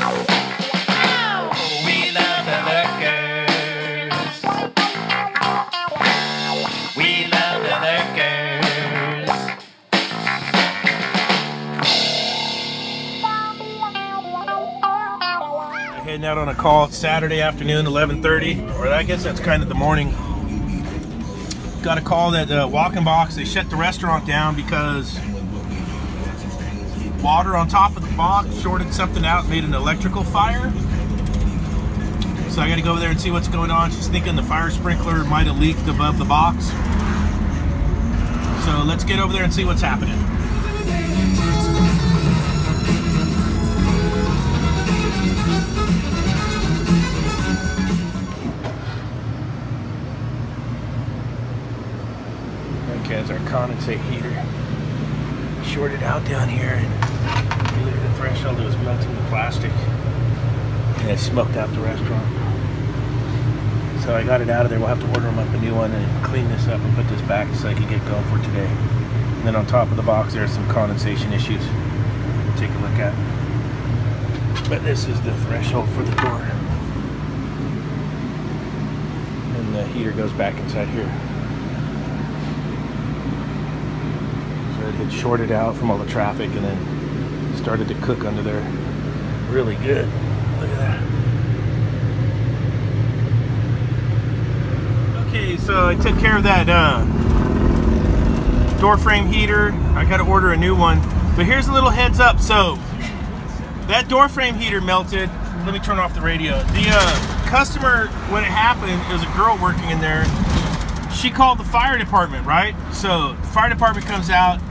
We love the lurkers. We love the lurkers. Heading out on a call. It's Saturday afternoon, 11:30, or I guess that's kind of the morning. Got a call that Walking Box, they shut the restaurant down because water on top of the box shorted something out, made an electrical fire. So I got to go over there and see what's going on. She's thinking the fire sprinkler might have leaked above the box. So let's get over there and see what's happening. As our condensate heater shorted out down here, and really the threshold was melting the plastic and it smoked out the restaurant. So I got it out of there. We'll have to order them up a new one and clean this up and put this back so I can get going for today. And then on top of the box there's some condensation issues we'll take a look at. But this is the threshold for the door, and the heater goes back inside here. It had shorted out from all the traffic and then started to cook under there really good. Look at that. Okay, so I took care of that door frame heater. I got to order a new one. But here's a little heads up. So that door frame heater melted. Let me turn off the radio. The customer, when it happened, it was a girl working in there. She called the fire department, right? So the fire department comes out,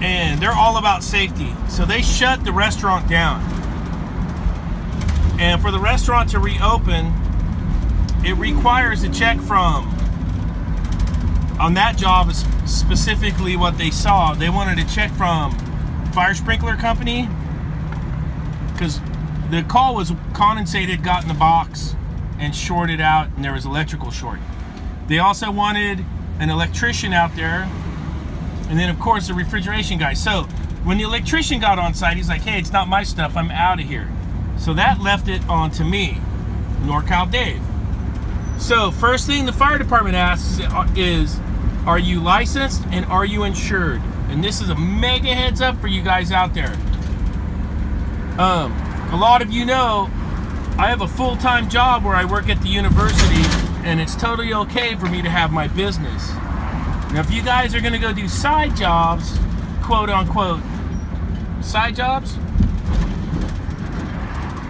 and they're all about safety. So they shut the restaurant down. And for the restaurant to reopen, it requires a check from, on that job specifically what they saw, they wanted a check from fire sprinkler company, because the call was condensate had got in the box and shorted out and there was electrical short. They also wanted an electrician out there, and then of course the refrigeration guy. So when the electrician got on site, he's like, hey, it's not my stuff, I'm out of here. So that left it on to me, NorCal Dave. So first thing the fire department asks is, are you licensed and are you insured? And this is a mega heads up for you guys out there. A lot of you know I have a full-time job where I work at the university, and it's totally okay for me to have my business. Now, if you guys are going to go do side jobs, quote unquote, side jobs,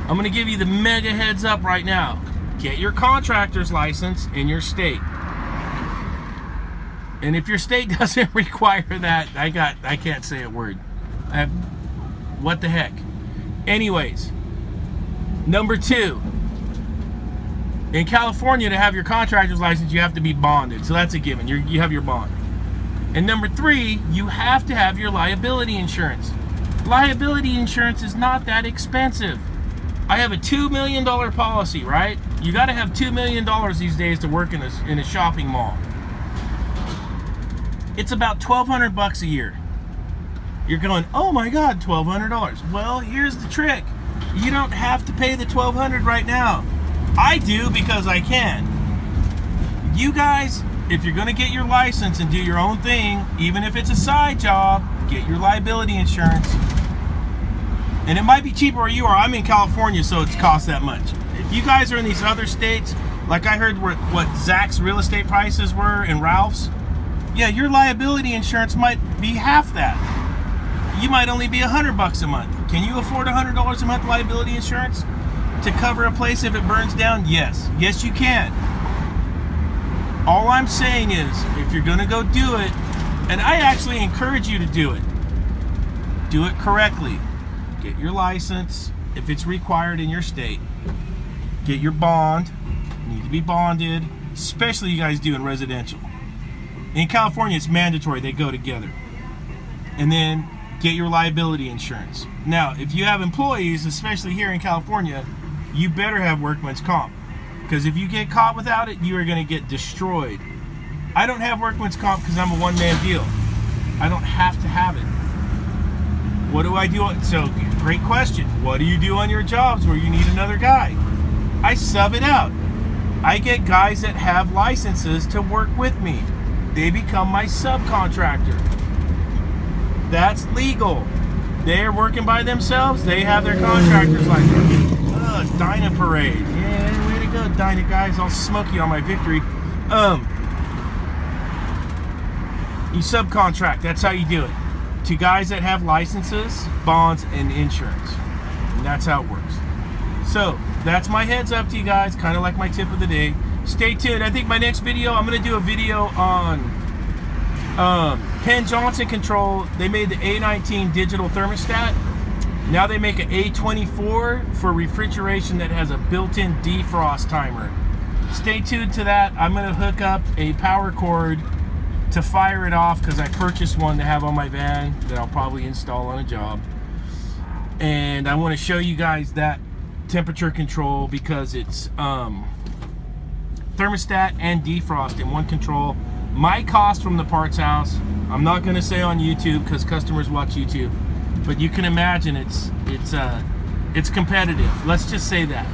I'm going to give you the mega heads up right now. Get your contractor's license in your state. And if your state doesn't require that, I can't say a word. What the heck? Anyways, number 2. In California, to have your contractor's license, you have to be bonded. So that's a given. You have your bond. And number 3, you have to have your liability insurance. Liability insurance is not that expensive. I have a $2 million policy, right? You got to have $2 million these days to work in a shopping mall. It's about $1,200 bucks a year. You're going, oh my God, $1,200. Well, here's the trick. You don't have to pay the $1,200 right now. I do because I can. You guys, if you're going to get your license and do your own thing, even if it's a side job, get your liability insurance. And it might be cheaper where you are. I'm in California, so it's cost that much. If you guys are in these other states, like I heard what Zach's real estate prices were and Ralph's, yeah, your liability insurance might be half that. You might only be $100 bucks a month. Can you afford $100 a month liability insurance to cover a place if it burns down? Yes. Yes, you can. All I'm saying is, if you're going to go do it, and I actually encourage you to do it correctly. Get your license if it's required in your state. Get your bond. You need to be bonded, especially you guys do in residential. In California, it's mandatory. They go together. And then get your liability insurance. Now, if you have employees, especially here in California, you better have workman's comp. Because if you get caught without it, you are going to get destroyed. I don't have workman's comp because I'm a one-man deal. I don't have to have it. What do I do? So Great question. What do you do on your jobs where you need another guy? I sub it out. I get guys that have licenses to work with me. They become my subcontractor. That's legal. They're working by themselves. They have their contractor's license. Dyna Parade. Yeah, way to go, Dyna guys. I'll smoke you on my victory. You subcontract. That's how you do it. To guys that have licenses, bonds, and insurance. And that's how it works. So, that's my heads up to you guys. Kind of like my tip of the day. Stay tuned. I think my next video, I'm going to do a video on Ken Johnson Control. They made the A19 digital thermostat. Now they make an A24 for refrigeration that has a built-in defrost timer. Stay tuned to that. I'm going to hook up a power cord to fire it off because I purchased one to have on my van that I'll probably install on a job. And I want to show you guys that temperature control because it's thermostat and defrost in one control. My cost from the parts house, I'm not going to say on YouTube because customers watch YouTube, but you can imagine it's competitive. Let's just say that.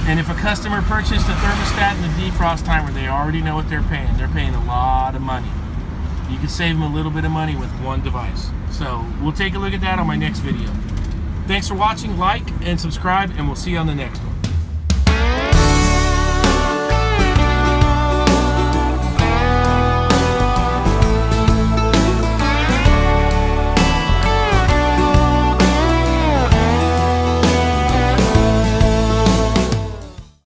And if a customer purchased a thermostat and a defrost timer, they already know what they're paying. They're paying a lot of money. You can save them a little bit of money with one device. So we'll take a look at that on my next video. Thanks for watching. Like and subscribe, and we'll see you on the next one.